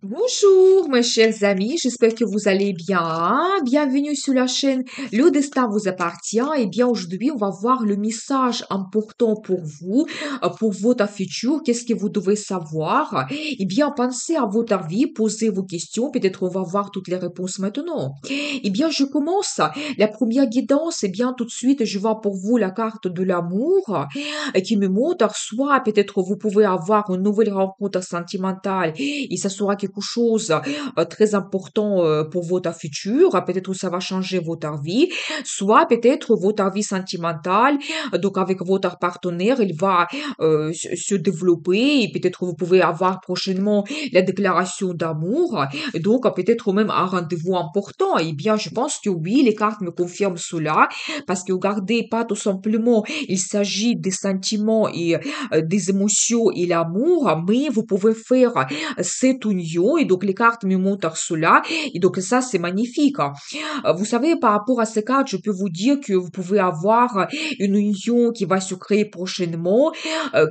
Bonjour, mes chers amis, j'espère que vous allez bien. Bienvenue sur la chaîne Le Destin vous appartient. Et bien, aujourd'hui, on va voir le message important pour vous, pour votre futur. Qu'est-ce que vous devez savoir? Eh bien, pensez à votre vie, posez vos questions. Peut-être on va voir toutes les réponses maintenant. Eh bien, je commence. La première guidance, eh bien, tout de suite, je vois pour vous la carte de l'amour qui me montre soit peut-être vous pouvez avoir une nouvelle rencontre sentimentale et ça sera quelque chose très important pour votre futur. Peut-être ça va changer votre vie, soit peut-être votre vie sentimentale, donc avec votre partenaire, il va se développer et peut-être vous pouvez avoir prochainement la déclaration d'amour, donc peut-être même un rendez-vous important. Eh bien, je pense que oui, les cartes me confirment cela, parce que regardez, pas tout simplement, il s'agit des sentiments et des émotions et l'amour, mais vous pouvez faire cette union et donc les cartes me montrent cela et donc ça c'est magnifique. Vous savez, par rapport à ces cartes, je peux vous dire que vous pouvez avoir une union qui va se créer prochainement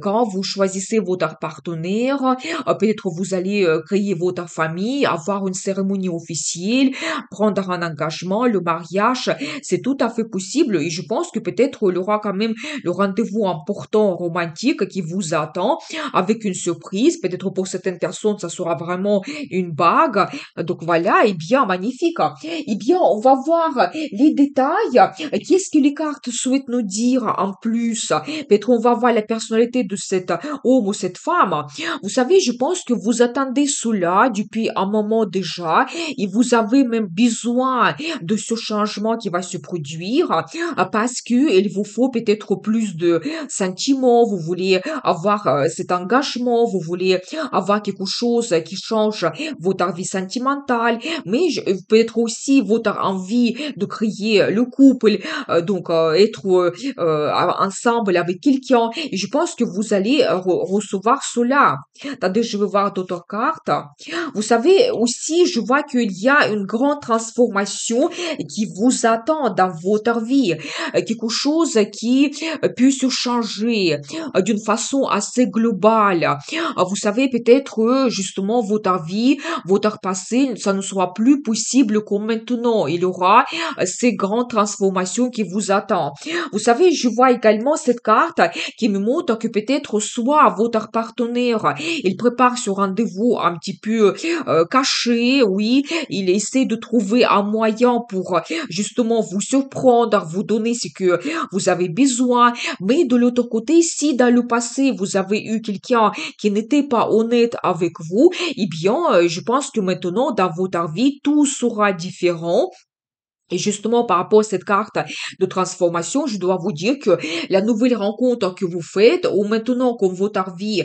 quand vous choisissez votre partenaire. Peut-être vous allez créer votre famille, avoir une cérémonie officielle, prendre un engagement, le mariage, c'est tout à fait possible et je pense que peut-être il y aura quand même le rendez-vous important romantique qui vous attend avec une surprise. Peut-être pour certaines personnes, ça sera vraiment une bague. Donc voilà, eh bien, magnifique. Eh bien, on va voir les détails. Qu'est-ce que les cartes souhaitent nous dire en plus? Peut-être on va voir la personnalité de cet homme ou cette femme. Vous savez, je pense que vous attendez cela depuis un moment déjà et vous avez même besoin de ce changement qui va se produire parce que il vous faut peut-être plus de sentiments, vous voulez avoir cet engagement, vous voulez avoir quelque chose qui change votre vie sentimentale, mais peut-être aussi votre envie de créer le couple, donc être ensemble avec quelqu'un. Et je pense que vous allez recevoir cela. Attendez, je vais voir d'autres cartes. Vous savez aussi, je vois qu'il y a une grande transformation qui vous attend dans votre vie, quelque chose qui peut se changer d'une façon assez globale. Vous savez, peut-être justement votre vie, votre passé, ça ne sera plus possible comme maintenant. Il y aura ces grandes transformations qui vous attendent. Vous savez, je vois également cette carte qui me montre que peut-être soit votre partenaire, il prépare ce rendez-vous un petit peu caché, oui, il essaie de trouver un moyen pour justement vous surprendre, vous donner ce que vous avez besoin, mais de l'autre côté, si dans le passé vous avez eu quelqu'un qui n'était pas honnête avec vous, eh bien, je pense que maintenant dans votre vie, tout sera différent. Et justement, par rapport à cette carte de transformation, je dois vous dire que la nouvelle rencontre que vous faites, ou maintenant que votre vie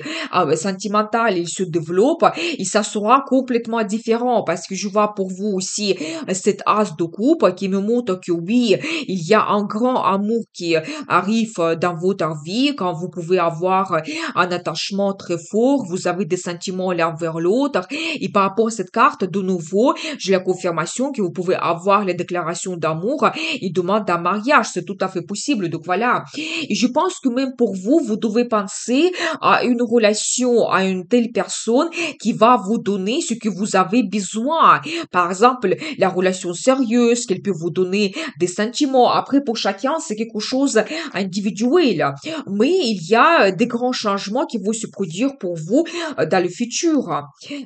sentimentale il se développe, et ça sera complètement différent parce que je vois pour vous aussi cette as de coupe qui me montre que oui, il y a un grand amour qui arrive dans votre vie quand vous pouvez avoir un attachement très fort, vous avez des sentiments l'un vers l'autre. Et par rapport à cette carte, de nouveau, j'ai la confirmation que vous pouvez avoir les déclarations d'amour et demande d'un mariage. C'est tout à fait possible. Donc voilà. Et je pense que même pour vous, vous devez penser à une relation, à une telle personne qui va vous donner ce que vous avez besoin. Par exemple, la relation sérieuse, qu'elle peut vous donner des sentiments. Après, pour chacun, c'est quelque chose individuel. Mais il y a des grands changements qui vont se produire pour vous dans le futur.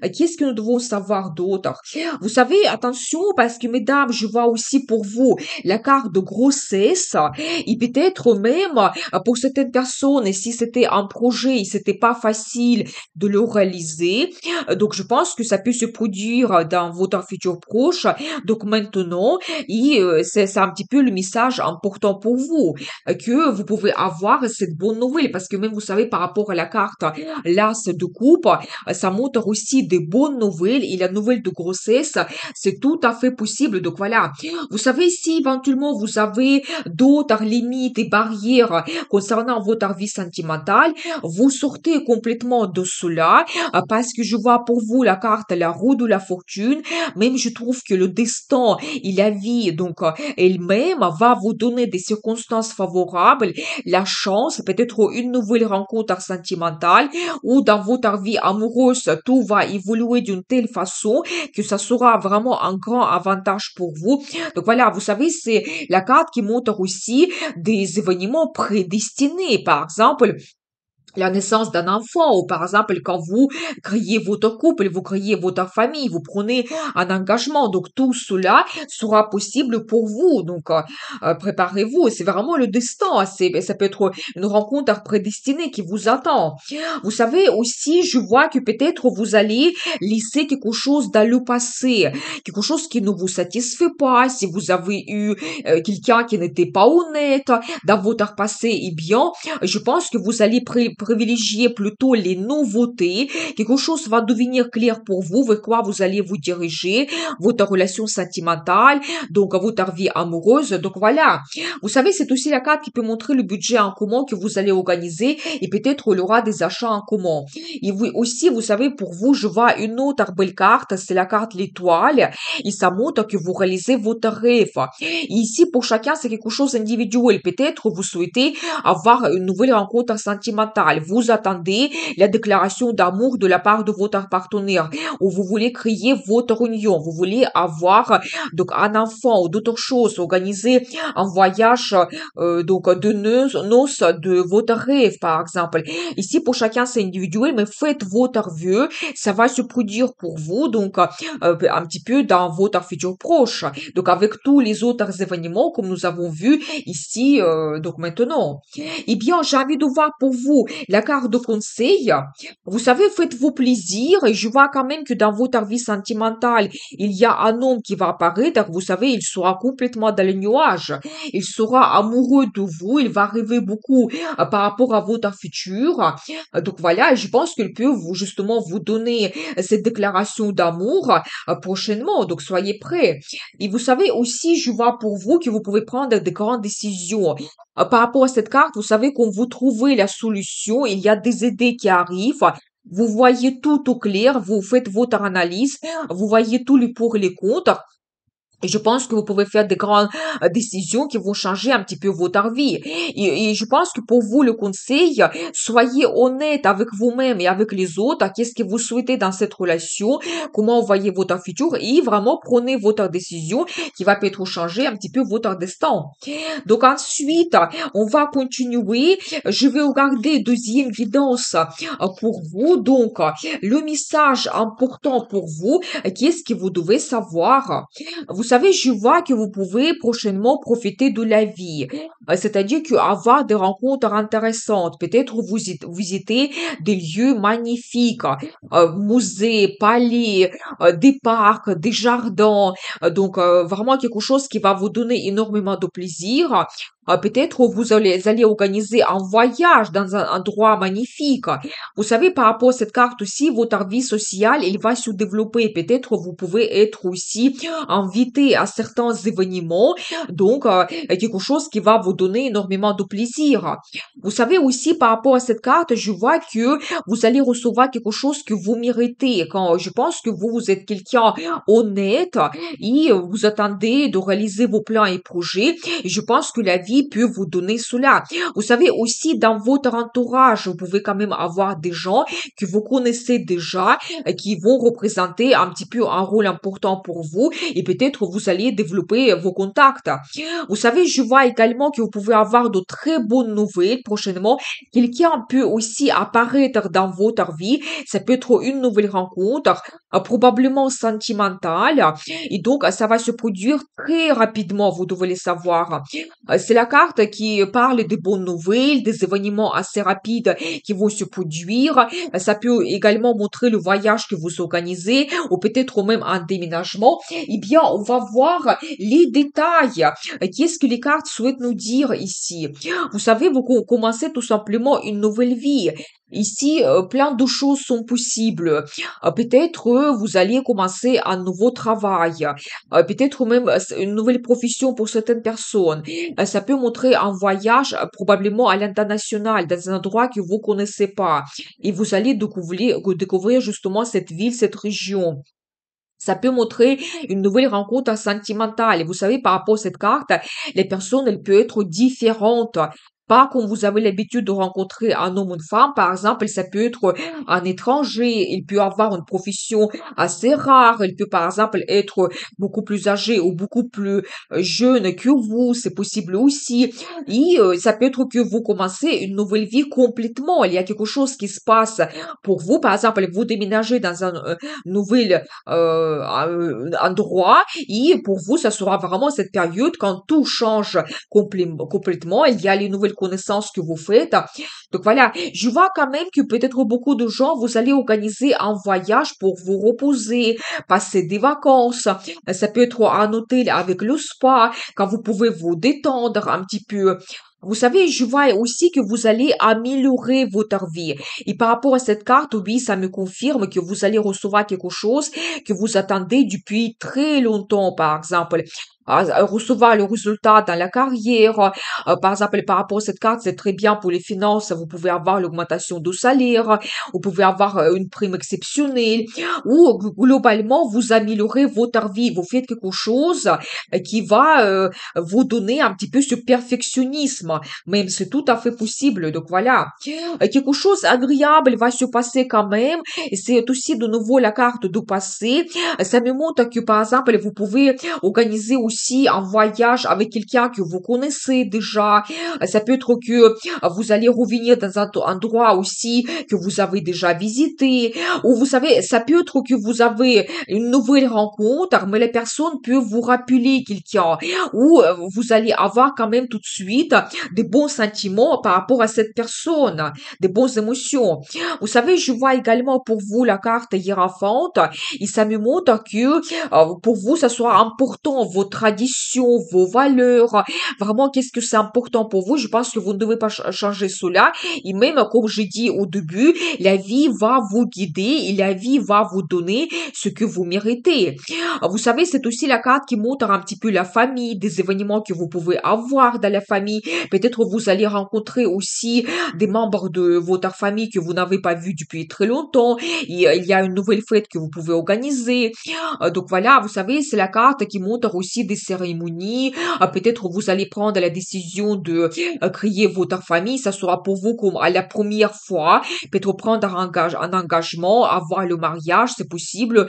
Qu'est-ce que nous devons savoir d'autre? Vous savez, attention, parce que mesdames, je vois aussi pour vous la carte de grossesse et peut-être même pour certaines personnes, si c'était un projet, et c'était pas facile de le réaliser, donc je pense que ça peut se produire dans votre futur proche. Donc maintenant, et c'est un petit peu le message important pour vous, que vous pouvez avoir cette bonne nouvelle, parce que même vous savez par rapport à la carte l'as de coupe, ça montre aussi des bonnes nouvelles et la nouvelle de grossesse, c'est tout à fait possible. Donc voilà, Vous savez, si éventuellement vous avez d'autres limites et barrières concernant votre vie sentimentale, vous sortez complètement de cela parce que je vois pour vous la carte, la roue de la fortune. Même je trouve que le destin et la vie, donc elle-même, va vous donner des circonstances favorables, la chance, peut-être une nouvelle rencontre sentimentale ou dans votre vie amoureuse, tout va évoluer d'une telle façon que ça sera vraiment un grand avantage pour vous. Donc voilà, vous savez, c'est la carte qui montre aussi des événements prédestinés. Par exemple, la naissance d'un enfant, ou par exemple, quand vous créez votre couple, vous créez votre famille, vous prenez un engagement. Donc, tout cela sera possible pour vous. Donc, préparez-vous. C'est vraiment le destin. Ça peut être une rencontre prédestinée qui vous attend. Vous savez aussi, je vois que peut-être vous allez laisser quelque chose dans le passé, quelque chose qui ne vous satisfait pas. Si vous avez eu quelqu'un qui n'était pas honnête dans votre passé, eh bien, je pense que vous allez privilégier plutôt les nouveautés. Quelque chose va devenir clair pour vous, vers quoi vous allez vous diriger, votre relation sentimentale, donc votre vie amoureuse. Donc voilà. Vous savez, c'est aussi la carte qui peut montrer le budget en commun que vous allez organiser et peut-être il y aura des achats en commun. Et oui, aussi, vous savez, pour vous, je vois une autre belle carte, c'est la carte l'étoile et ça montre que vous réalisez votre rêve. Et ici, pour chacun, c'est quelque chose d'individuel. Peut-être vous souhaitez avoir une nouvelle rencontre sentimentale. Vous attendez la déclaration d'amour de la part de votre partenaire ou vous voulez créer votre union. Vous voulez avoir donc un enfant ou d'autres choses, organiser un voyage donc de noces de votre rêve, par exemple. Ici, pour chacun, c'est individuel, mais faites votre vœu. Ça va se produire pour vous, donc un petit peu dans votre futur proche. Donc avec tous les autres événements, comme nous avons vu ici, donc maintenant. Eh bien, j'ai envie de voir pour vous la carte de conseil. Vous savez, faites-vous plaisir et je vois quand même que dans votre vie sentimentale, il y a un homme qui va apparaître. Vous savez, il sera complètement dans les nuages. Il sera amoureux de vous. Il va rêver beaucoup par rapport à votre futur. Donc voilà, je pense qu'il peut vous, justement, vous donner cette déclaration d'amour prochainement. Donc soyez prêts. Et vous savez aussi, je vois pour vous que vous pouvez prendre de grandes décisions. Par rapport à cette carte, vous savez, quand vous trouvez la solution, il y a des idées qui arrivent. Vous voyez tout au clair, vous faites votre analyse, vous voyez tout le pour et les contre. Et je pense que vous pouvez faire des grandes décisions qui vont changer un petit peu votre vie. Et je pense que pour vous, le conseil, soyez honnête avec vous-même et avec les autres. Qu'est-ce que vous souhaitez dans cette relation? Comment vous voyez votre futur? Et vraiment, prenez votre décision qui va peut-être changer un petit peu votre destin. Donc ensuite, on va continuer. Je vais regarder deuxième évidence pour vous. Donc, le message important pour vous, qu'est-ce que vous devez savoir? Vous savez, je vois que vous pouvez prochainement profiter de la vie. C'est-à-dire qu'avoir des rencontres intéressantes, peut-être vous visiter des lieux magnifiques, musées, palais, des parcs, des jardins. Donc, vraiment quelque chose qui va vous donner énormément de plaisir. Peut-être vous allez organiser un voyage dans un endroit magnifique. Vous savez, par rapport à cette carte aussi, votre vie sociale, elle va se développer. Peut-être vous pouvez être aussi invité à certains événements. Donc, quelque chose qui va vous donner énormément de plaisir. Vous savez aussi, par rapport à cette carte, je vois que vous allez recevoir quelque chose que vous méritez. Quand je pense que vous êtes quelqu'un honnête et vous attendez de réaliser vos plans et projets. Et je pense que la vie peut vous donner cela. Vous savez aussi, dans votre entourage, vous pouvez quand même avoir des gens que vous connaissez déjà, qui vont représenter un petit peu un rôle important pour vous et peut-être vous allez développer vos contacts. Vous savez, je vois également que vous pouvez avoir de très bonnes nouvelles prochainement. Quelqu'un peut aussi apparaître dans votre vie. Ça peut être une nouvelle rencontre, probablement sentimentale. Et donc, ça va se produire très rapidement, vous devez le savoir. C'est la carte qui parle des bonnes nouvelles, des événements assez rapides qui vont se produire. Ça peut également montrer le voyage que vous organisez ou peut-être même un déménagement. Eh bien, on va voir les détails. Qu'est-ce que les cartes souhaitent nous dire ici? Vous savez, vous commencer tout simplement une nouvelle vie. Ici, plein de choses sont possibles. Peut-être vous allez commencer un nouveau travail, peut-être même une nouvelle profession pour certaines personnes. Ça peut montrer un voyage probablement à l'international, dans un endroit que vous connaissez pas. Et vous allez découvrir justement cette ville, cette région. Ça peut montrer une nouvelle rencontre sentimentale. Et vous savez, par rapport à cette carte, les personnes, elles peuvent être différentes. Pas comme vous avez l'habitude de rencontrer un homme ou une femme, par exemple, ça peut être un étranger, il peut avoir une profession assez rare, il peut par exemple être beaucoup plus âgé ou beaucoup plus jeune que vous, c'est possible aussi. Et ça peut être que vous commencez une nouvelle vie complètement, il y a quelque chose qui se passe pour vous, par exemple, vous déménagez dans un nouvel endroit et pour vous, ça sera vraiment cette période quand tout change complètement. Il y a les nouvelles connaissances que vous faites. Donc voilà, je vois quand même que peut-être beaucoup de gens, vous allez organiser un voyage pour vous reposer, passer des vacances. Ça peut être un hôtel avec le spa, quand vous pouvez vous détendre un petit peu. Vous savez, je vois aussi que vous allez améliorer votre vie. Et par rapport à cette carte, oui, ça me confirme que vous allez recevoir quelque chose que vous attendez depuis très longtemps, par exemple. Recevoir le résultat dans la carrière. Par exemple, par rapport à cette carte, c'est très bien pour les finances. Vous pouvez avoir l'augmentation de salaire. Vous pouvez avoir une prime exceptionnelle. Ou globalement, vous améliorez votre vie. Vous faites quelque chose qui va vous donner un petit peu ce perfectionnisme. Même c'est tout à fait possible. Donc voilà. Quelque chose agréable va se passer quand même. Et c'est aussi de nouveau la carte du passé. Ça me montre que par exemple, vous pouvez organiser aussi un voyage avec quelqu'un que vous connaissez déjà. Ça peut être que vous allez revenir dans un endroit aussi que vous avez déjà visité. Ou vous savez, ça peut être que vous avez une nouvelle rencontre, mais la personne peut vous rappeler quelqu'un. Ou vous allez avoir quand même tout de suite des bons sentiments par rapport à cette personne, des bonnes émotions. Vous savez, je vois également pour vous la carte hiérophante et ça me montre que pour vous, ça soit important, vos traditions, vos valeurs. Vraiment, qu'est-ce que c'est important pour vous? Je pense que vous ne devez pas changer cela. Et même, comme j'ai dit au début, la vie va vous guider et la vie va vous donner ce que vous méritez. Vous savez, c'est aussi la carte qui montre un petit peu la famille, des événements que vous pouvez avoir dans la famille. Peut-être vous allez rencontrer aussi des membres de votre famille que vous n'avez pas vu depuis très longtemps. Et il y a une nouvelle fête que vous pouvez organiser. Donc voilà, vous savez, c'est la carte qui montre aussi des cérémonies. Peut-être vous allez prendre la décision de créer votre famille. Ça sera pour vous comme à la première fois. Peut-être prendre un engagement, avoir le mariage, c'est possible.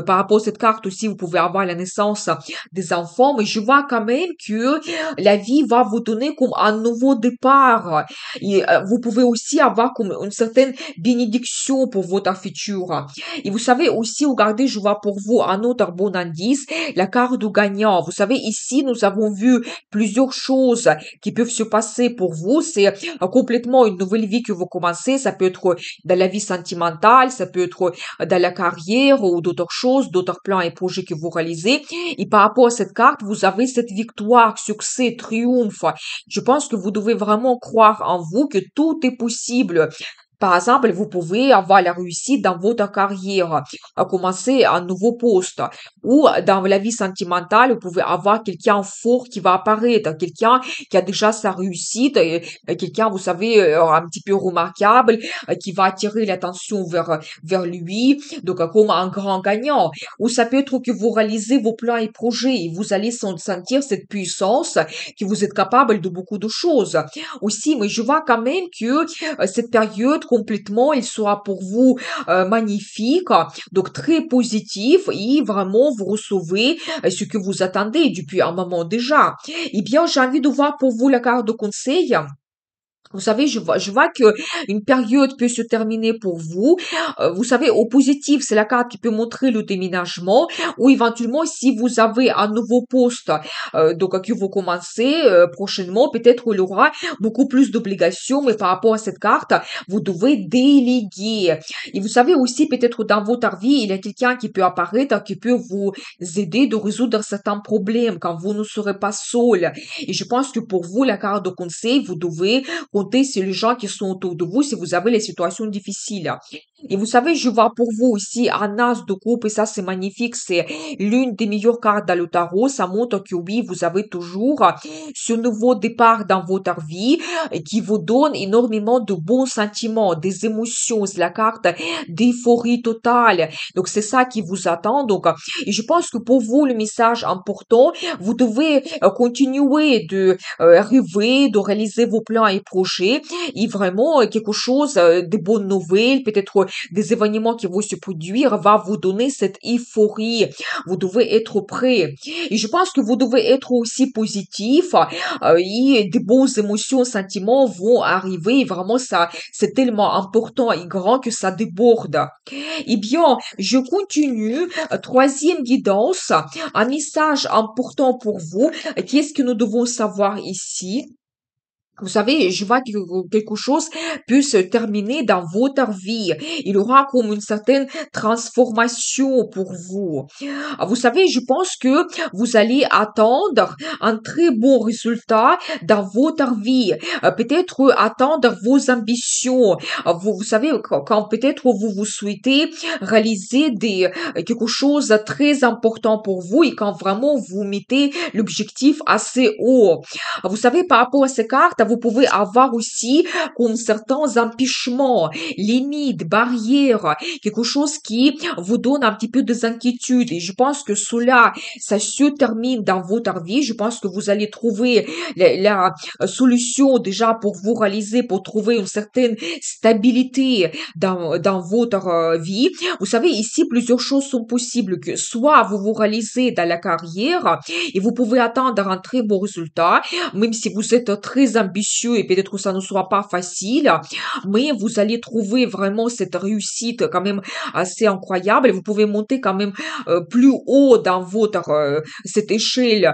Par rapport à cette carte aussi, vous pouvez avoir la naissance des enfants. Mais je vois quand même que la vie va vous donner comme un nouveau départ. Et vous pouvez aussi avoir comme une certaine bénédiction pour votre futur. Et vous savez aussi, regardez, je vois pour vous un autre bon indice, la carte du gagnant. Vous savez, ici, nous avons vu plusieurs choses qui peuvent se passer pour vous. C'est complètement une nouvelle vie que vous commencez. Ça peut être dans la vie sentimentale, ça peut être dans la carrière ou d'autres choses, d'autres plans et projets que vous réalisez. Et par rapport à cette carte, vous avez cette victoire, succès, triomphe. Je pense que vous devez vraiment croire en vous, que tout est possible. Par exemple, vous pouvez avoir la réussite dans votre carrière, commencer un nouveau poste, ou dans la vie sentimentale, vous pouvez avoir quelqu'un fort qui va apparaître, quelqu'un qui a déjà sa réussite, quelqu'un, vous savez, un petit peu remarquable, qui va attirer l'attention vers lui, donc comme un grand gagnant. Ou ça peut être que vous réalisez vos plans et projets, et vous allez sentir cette puissance, que vous êtes capable de beaucoup de choses. Aussi, mais je vois quand même que cette période complètement, il sera pour vous magnifique, donc très positif et vraiment vous recevez ce que vous attendez depuis un moment déjà. Eh bien, j'ai envie de voir pour vous la carte de conseil. Vous savez, je vois que une période peut se terminer pour vous. Vous savez, au positif, c'est la carte qui peut montrer le déménagement ou éventuellement si vous avez un nouveau poste, donc que vous commencez prochainement, peut-être il y aura beaucoup plus d'obligations, mais par rapport à cette carte, vous devez déléguer. Et vous savez aussi, peut-être dans votre vie, il y a quelqu'un qui peut apparaître, qui peut vous aider de résoudre certains problèmes quand vous ne serez pas seul. Et je pense que pour vous, la carte de conseil, vous devez compter sur les gens qui sont autour de vous si vous avez les situations difficiles. Et vous savez, je vois pour vous aussi un as de coupe et ça c'est magnifique, c'est l'une des meilleures cartes dans le tarot. Ça montre que oui, vous avez toujours ce nouveau départ dans votre vie qui vous donne énormément de bons sentiments, des émotions. C'est la carte d'euphorie totale. Donc c'est ça qui vous attend. Donc, et je pense que pour vous, le message important, vous devez continuer de rêver, de réaliser vos plans et projets et vraiment quelque chose, des bonnes nouvelles, peut-être des événements qui vont se produire, va vous donner cette euphorie. Vous devez être prêt. Et je pense que vous devez être aussi positif et des bonnes émotions, sentiments vont arriver. Vraiment, ça, c'est tellement important et grand que ça déborde. Eh bien, je continue. Troisième guidance, un message important pour vous. Qu'est-ce que nous devons savoir ici? Vous savez, je vois que quelque chose peut se terminer dans votre vie. Il y aura comme une certaine transformation pour vous. Vous savez, je pense que vous allez attendre un très bon résultat dans votre vie. Peut-être attendre vos ambitions. Vous savez, quand peut-être vous souhaitez réaliser quelque chose de très important pour vous et quand vraiment vous mettez l'objectif assez haut. Vous savez, par rapport à ces cartes, vous pouvez avoir aussi comme certains empêchements, limites, barrières, quelque chose qui vous donne un petit peu des inquiétudes. Et je pense que cela, ça se termine dans votre vie. Je pense que vous allez trouver la solution déjà pour vous réaliser, pour trouver une certaine stabilité dans votre vie. Vous savez, ici, plusieurs choses sont possibles. Que soit vous vous réalisez dans la carrière et vous pouvez attendre un très bon résultat, même si vous êtes très ambitieux et peut-être que ça ne sera pas facile, mais vous allez trouver vraiment cette réussite quand même assez incroyable et vous pouvez monter quand même plus haut dans votre cette échelle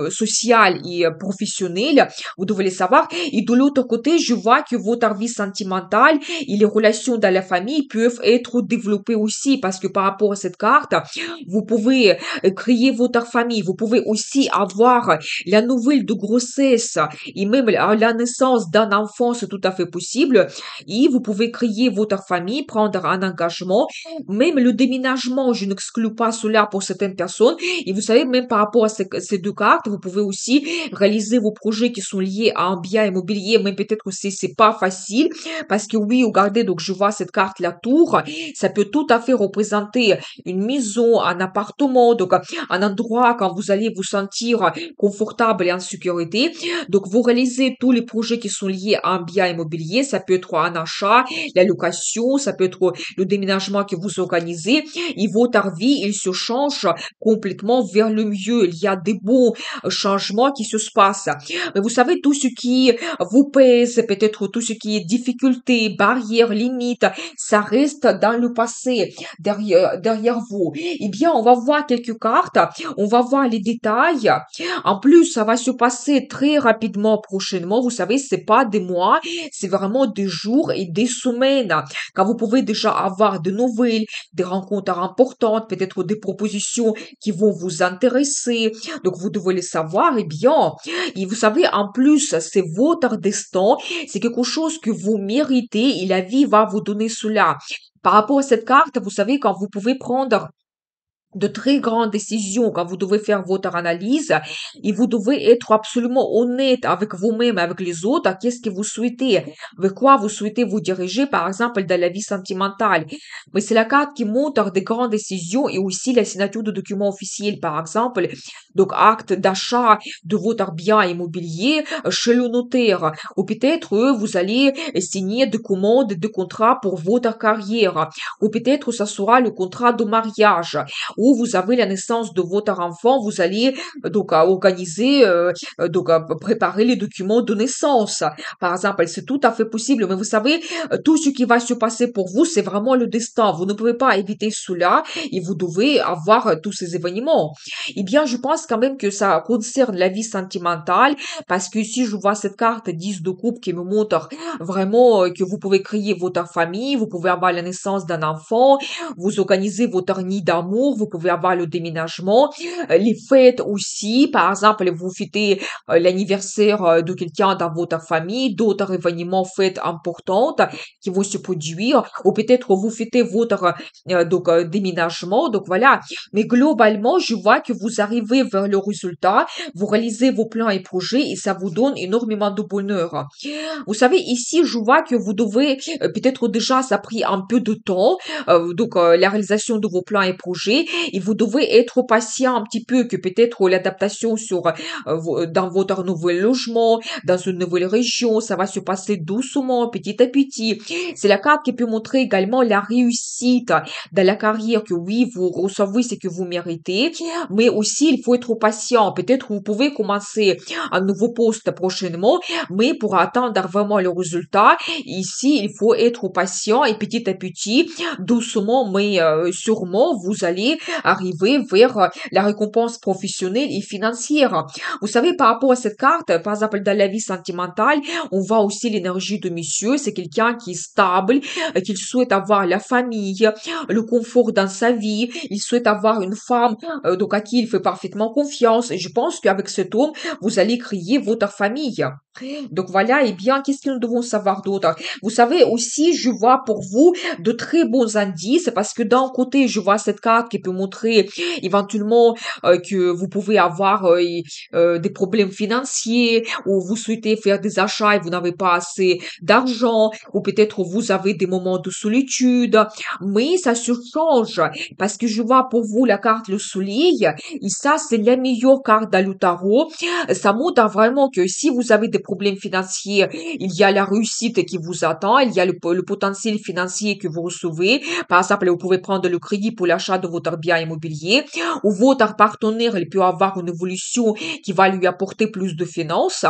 sociale et professionnelle, vous devez le savoir. Et de l'autre côté, je vois que votre vie sentimentale et les relations dans la famille peuvent être développées aussi parce que par rapport à cette carte, vous pouvez créer votre famille, vous pouvez aussi avoir la nouvelle de grossesse et même la naissance d'un enfant, c'est tout à fait possible. Et vous pouvez créer votre famille, prendre un engagement, même le déménagement, je n'exclus pas cela pour certaines personnes. Et vous savez, même par rapport à ces deux cartes, vous pouvez aussi réaliser vos projets qui sont liés à un bien immobilier, même peut-être que c'est pas facile, parce que oui, regardez, donc je vois cette carte, la tour, ça peut tout à fait représenter une maison, un appartement, donc un endroit quand vous allez vous sentir confortable et en sécurité. Donc, vous réalisez tous les projets qui sont liés à un bien immobilier. Ça peut être un achat, la location, ça peut être le déménagement que vous organisez. Et votre vie, il se change complètement vers le mieux. Il y a des bons changements qui se passent. Mais vous savez, tout ce qui vous pèse, peut-être tout ce qui est difficulté, barrière, limite, ça reste dans le passé, derrière vous. Eh bien, on va voir quelques cartes, on va voir les détails. En plus, ça va se passer très rapidement prochainement. Vous savez, c'est pas des mois, c'est vraiment des jours et des semaines. Quand vous pouvez déjà avoir de nouvelles, des rencontres importantes, peut-être des propositions qui vont vous intéresser. Donc, vous devez le savoir. Eh bien, et vous savez, en plus, c'est votre destin. C'est quelque chose que vous méritez et la vie va vous donner cela. Par rapport à cette carte, vous savez, quand vous pouvez prendre de très grandes décisions quand vous devez faire votre analyse et vous devez être absolument honnête avec vous-même, avec les autres, qu'est-ce que vous souhaitez, avec quoi vous souhaitez vous diriger, par exemple, dans la vie sentimentale. Mais c'est la carte qui montre des grandes décisions et aussi la signature de documents officiels, par exemple, donc acte d'achat de votre bien immobilier chez le notaire. Ou peut-être vous allez signer des commandes, des contrats pour votre carrière. Ou peut-être ça sera le contrat de mariage où vous avez la naissance de votre enfant, vous allez organiser, préparer les documents de naissance. Par exemple, c'est tout à fait possible, mais vous savez, tout ce qui va se passer pour vous, c'est vraiment le destin. Vous ne pouvez pas éviter cela et vous devez avoir tous ces événements. Eh bien, je pense quand même que ça concerne la vie sentimentale parce que ici, je vois cette carte 10 de coupe qui me montre vraiment que vous pouvez créer votre famille, vous pouvez avoir la naissance d'un enfant, vous organisez votre nid d'amour, vous pouvez avoir le déménagement, les fêtes aussi. Par exemple, vous fêtez l'anniversaire de quelqu'un dans votre famille, d'autres événements, fêtes importantes qui vont se produire, ou peut-être vous fêtez votre déménagement. Donc voilà. Mais globalement, je vois que vous arrivez vers le résultat, vous réalisez vos plans et projets et ça vous donne énormément de bonheur. Vous savez, ici, je vois que vous devez, peut-être déjà, ça a pris un peu de temps, la réalisation de vos plans et projets, et vous devez être patient un petit peu, que peut-être l'adaptation dans votre nouvel logement, dans une nouvelle région, ça va se passer doucement, petit à petit. C'est la carte qui peut montrer également la réussite dans la carrière, que oui, vous recevez ce que vous méritez, mais aussi il faut être patient. Peut-être vous pouvez commencer un nouveau poste prochainement, mais pour atteindre vraiment le résultat, ici, il faut être patient et petit à petit, doucement, mais sûrement, vous allez arriver vers la récompense professionnelle et financière. Vous savez, par rapport à cette carte, par exemple, dans la vie sentimentale, on voit aussi l'énergie de monsieur. C'est quelqu'un qui est stable, qui souhaite avoir la famille, le confort dans sa vie. Il souhaite avoir une femme donc à qui il fait parfaitement confiance. Et je pense qu'avec cet homme, vous allez créer votre famille. Donc voilà, eh bien, qu'est-ce que nous devons savoir d'autre? Vous savez aussi, je vois pour vous de très bons indices parce que d'un côté, je vois cette carte qui peut montrer éventuellement que vous pouvez avoir des problèmes financiers ou vous souhaitez faire des achats et vous n'avez pas assez d'argent ou peut-être vous avez des moments de solitude. Mais ça se change parce que je vois pour vous la carte le soleil et ça, c'est la meilleure carte dans le tarot. Ça montre vraiment que si vous avez des problèmes financiers, il y a la réussite qui vous attend, il y a le potentiel financier que vous recevez. Par exemple, vous pouvez prendre le crédit pour l'achat de votre bien immobilier ou votre partenaire, il peut avoir une évolution qui va lui apporter plus de finances.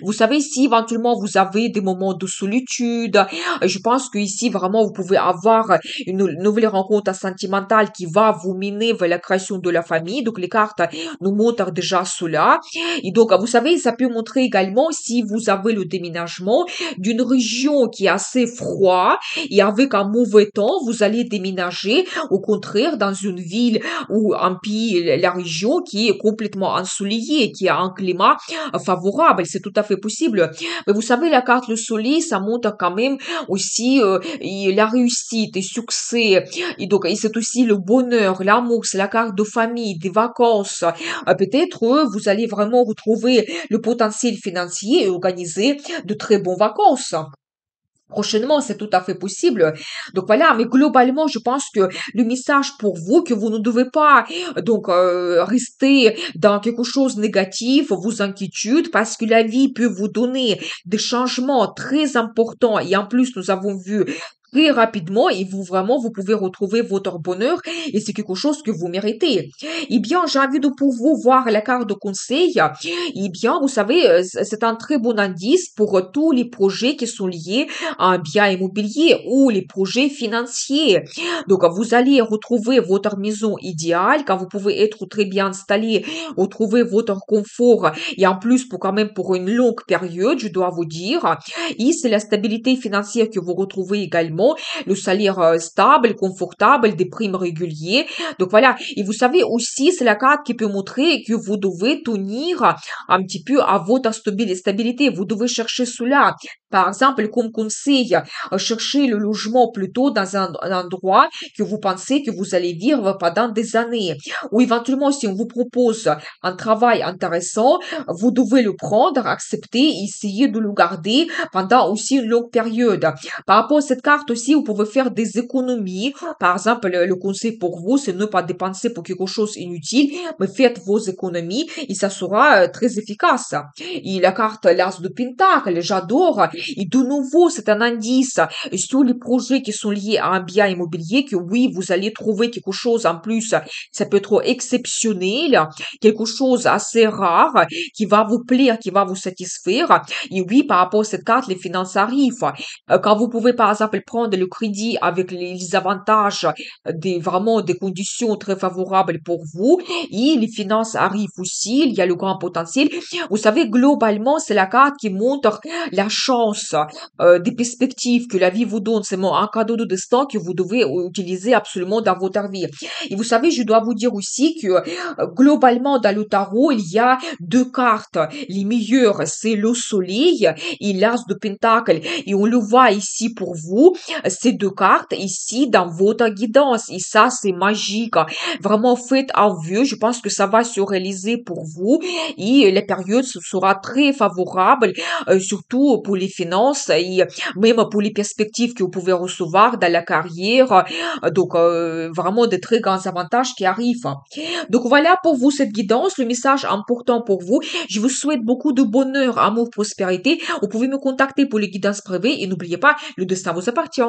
Vous savez, si éventuellement vous avez des moments de solitude, je pense que ici vraiment vous pouvez avoir une nouvelle rencontre sentimentale qui va vous mener vers la création de la famille. Donc les cartes nous montrent déjà cela. Et donc, vous savez, ça peut montrer également si vous avez le déménagement d'une région qui est assez froide et avec un mauvais temps, vous allez déménager au contraire dans une ville ou un pays, la région qui est complètement ensoleillée, qui a un climat favorable. C'est tout à fait possible. Mais vous savez, la carte le soleil, ça montre quand même aussi et la réussite et succès. Et donc, et c'est aussi le bonheur, l'amour, c'est la carte de famille, des vacances. Peut-être vous allez vraiment retrouver le potentiel financier et organiser de très bonnes vacances. Prochainement, c'est tout à fait possible. Donc voilà, mais globalement, je pense que le message pour vous, que vous ne devez pas rester dans quelque chose de négatif, vos inquiétudes, parce que la vie peut vous donner des changements très importants. Et en plus, nous avons vu très rapidement et vous vraiment vous pouvez retrouver votre bonheur et c'est quelque chose que vous méritez. Eh bien, j'ai envie de pour vous voir la carte de conseil. Eh bien, vous savez, c'est un très bon indice pour tous les projets qui sont liés à un bien immobilier ou les projets financiers. Donc, vous allez retrouver votre maison idéale quand vous pouvez être très bien installé, retrouver votre confort et en plus pour quand même pour une longue période, je dois vous dire. Et c'est la stabilité financière que vous retrouvez également, le salaire stable, confortable, des primes réguliers. Donc voilà. Et vous savez aussi, c'est la carte qui peut montrer que vous devez tenir un petit peu à votre stabilité. Vous devez chercher cela. Par exemple, comme conseil, cherchez le logement plutôt dans un endroit que vous pensez que vous allez vivre pendant des années. Ou éventuellement, si on vous propose un travail intéressant, vous devez le prendre, accepter, essayer de le garder pendant aussi une longue période. Par rapport à cette carte aussi, vous pouvez faire des économies. Par exemple, le conseil pour vous, c'est ne pas dépenser pour quelque chose inutile, mais faites vos économies et ça sera très efficace. Et la carte l'As de Pentacle, j'adore. Et de nouveau, c'est un indice sur les projets qui sont liés à un bien immobilier que oui, vous allez trouver quelque chose en plus. Ça peut être exceptionnel, quelque chose assez rare qui va vous plaire, qui va vous satisfaire. Et oui, par rapport à cette carte, les finances arrivent. Quand vous pouvez, par exemple, prendre prendre le crédit avec les avantages vraiment des conditions très favorables pour vous et les finances arrivent aussi, il y a le grand potentiel. Vous savez, globalement, c'est la carte qui montre la chance, des perspectives que la vie vous donne. C'est un cadeau de destin que vous devez utiliser absolument dans votre vie. Et vous savez, je dois vous dire aussi que globalement, dans le tarot, il y a deux cartes. Les meilleures, c'est le soleil et l'as de pentacle. Et on le voit ici pour vous, ces deux cartes ici dans votre guidance. Et ça, c'est magique. Vraiment, faites un vœu. Je pense que ça va se réaliser pour vous. Et la période sera très favorable, surtout pour les finances et même pour les perspectives que vous pouvez recevoir dans la carrière. Donc, vraiment de très grands avantages qui arrivent. Donc voilà pour vous cette guidance, le message important pour vous. Je vous souhaite beaucoup de bonheur, amour, prospérité. Vous pouvez me contacter pour les guidances privées et n'oubliez pas, le destin vous appartient.